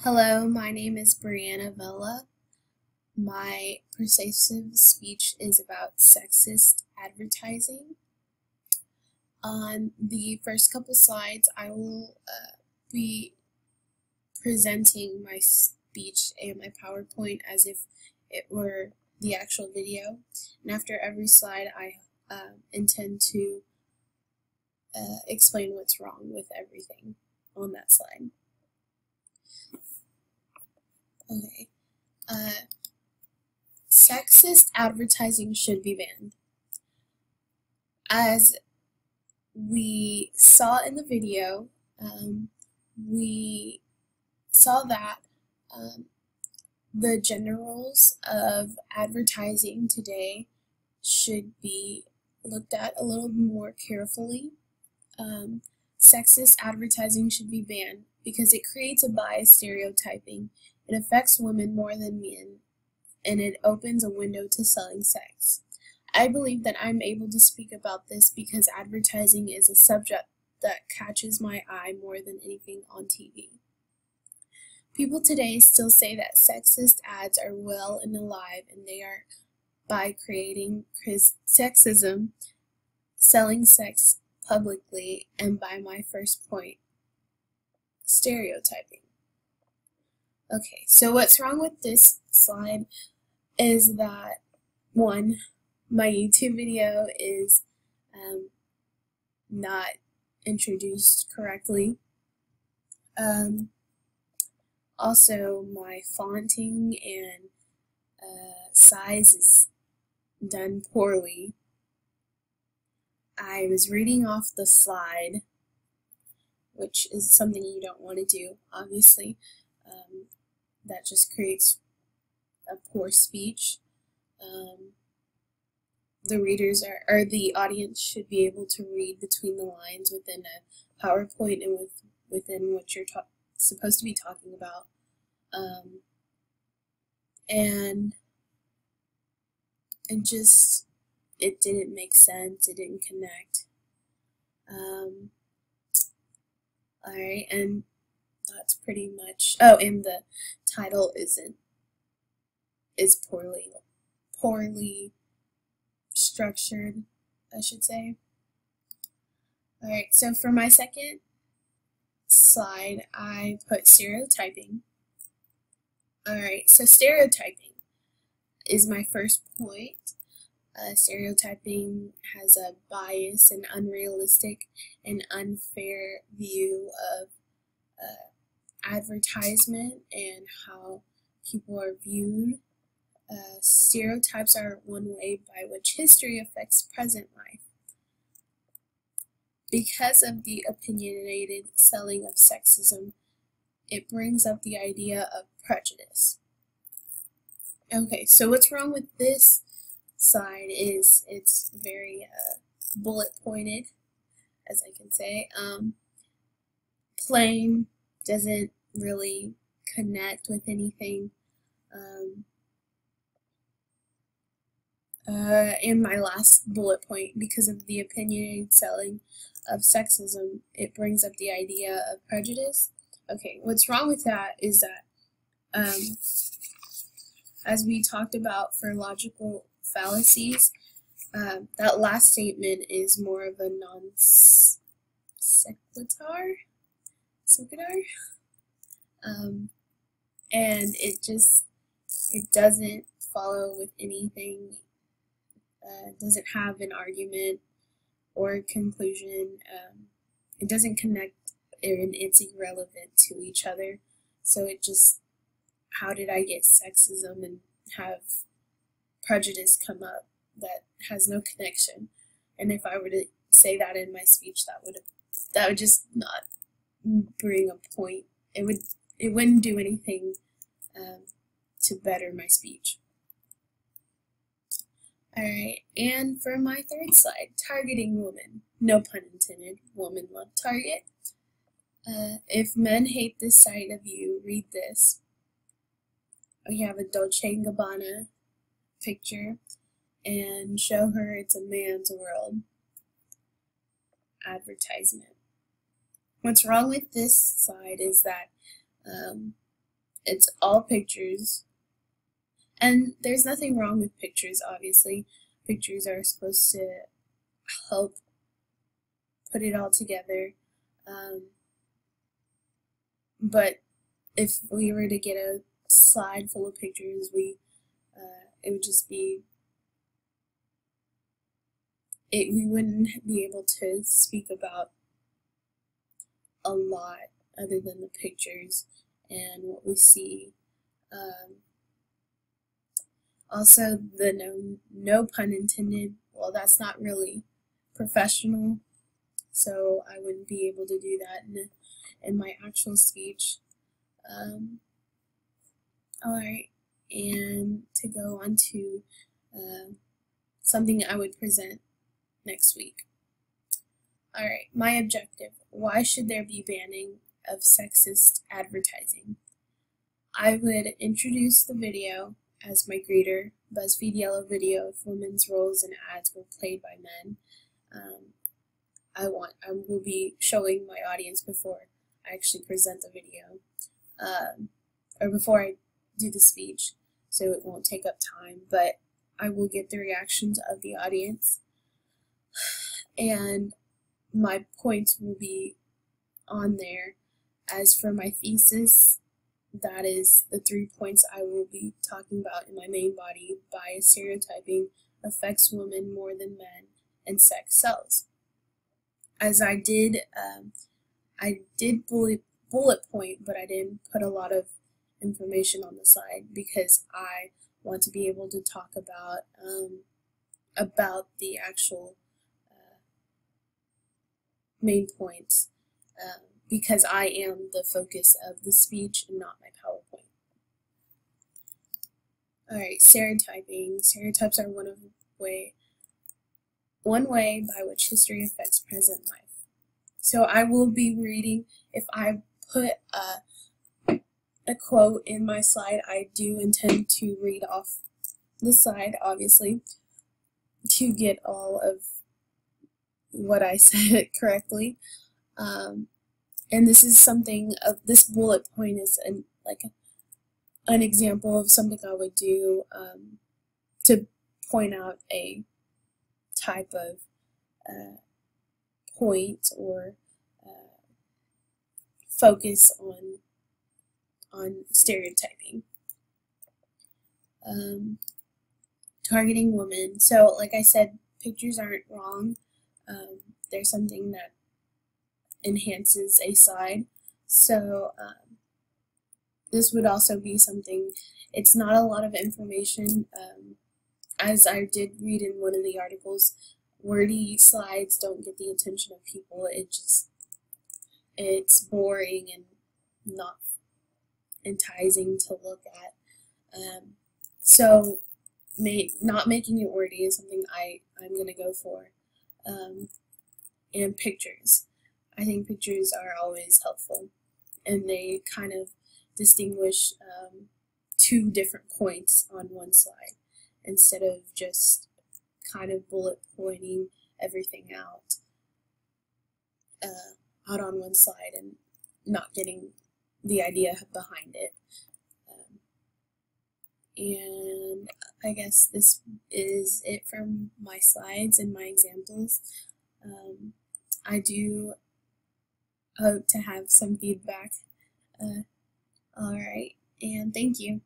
Hello, my name is Briana Vela. My persuasive speech is about sexist advertising. On the first couple slides, I will be presenting my speech and my PowerPoint as if it were the actual video. And after every slide, I intend to explain what's wrong with everything on that slide. Okay. Sexist advertising should be banned. As we saw in the video, we saw that the gender roles of advertising today should be looked at a little more carefully. Sexist advertising should be banned because it creates a biased stereotyping. It affects women more than men, and it opens a window to selling sex. I believe that I'm able to speak about this because advertising is a subject that catches my eye more than anything on TV. People today still say that sexist ads are well and alive, and they are by creating sexism, selling sex publicly, and by my first point, stereotyping. Okay, so what's wrong with this slide is that, one, my YouTube video is not introduced correctly. Also, my fonting and size is done poorly. I was reading off the slide, which is something you don't want to do, obviously. That just creates a poor speech. The readers or the audience should be able to read between the lines within a PowerPoint and within what you're supposed to be talking about. And it didn't make sense. It didn't connect. Alright, and that's pretty much. Oh, and the title is poorly structured, I should say. Alright, so for my second slide, I put stereotyping. Alright, so stereotyping is my first point. Stereotyping has a biased and unrealistic and unfair view of advertisement and how people are viewed. Stereotypes are one way by which history affects present life. Because of the opinionated selling of sexism, it brings up the idea of prejudice. Okay, so what's wrong with this slide is it's very bullet pointed, as I can say. Plain, doesn't really connect with anything. And my last bullet point, because of the opinionated selling of sexism, it brings up the idea of prejudice. Okay, what's wrong with that is that, as we talked about for logical fallacies, that last statement is more of a non sequitur, and it doesn't follow with anything. Doesn't have an argument or a conclusion. It doesn't connect, and it's irrelevant to each other. So it just, how did I get sexism and have prejudice come up that has no connection? And if I were to say that in my speech, that would just not bring a point. It wouldn't do anything to better my speech. Alright, and for my third slide, targeting women. No pun intended, women love Target. If men hate this sight of you, read this. We have a Dolce & Gabbana picture, and show her it's a man's world. Advertisement. What's wrong with this slide is that It's all pictures, and there's nothing wrong with pictures, obviously. Pictures are supposed to help put it all together. But if we were to get a slide full of pictures, it would just be we wouldn't be able to speak about a lot other than the pictures and what we see. Also, the no pun intended, well, that's not really professional, so I wouldn't be able to do that in my actual speech. Alright, and to go on to something I would present next week. Alright, my objective. Why should there be banning of sexist advertising? I would introduce the video as my greeter. BuzzFeed Yellow video if women's roles in ads were played by men. I will be showing my audience before I actually present the video, or before I do the speech, so it won't take up time, but I will get the reactions of the audience, and my points will be on there. As for my thesis, that is the 3 points I will be talking about in my main body. Bias stereotyping affects women more than men, and sex sells. As I did bullet point, but I didn't put a lot of information on the side because I want to be able to talk about the actual main points, because I am the focus of the speech and not my PowerPoint. Alright, stereotyping. Stereotypes are one way by which history affects present life. So I will be reading, if I put a quote in my slide, I do intend to read off the slide, obviously, to get all of what I said correctly. And this is something of this bullet point is an example of something I would do to point out a type of point or focus on stereotyping. Targeting women. So, like I said, pictures aren't wrong. They're something that enhances a slide. So this would also be something, it's not a lot of information. As I did read in one of the articles, wordy slides don't get the attention of people. It's boring and not enticing to look at. So not making it wordy is something I'm going to go for. And pictures. I think pictures are always helpful, and they kind of distinguish 2 different points on one slide instead of just kind of bullet pointing everything out on one slide and not getting the idea behind it. And I guess this is it from my slides and my examples. I do hope to have some feedback. Alright, and thank you.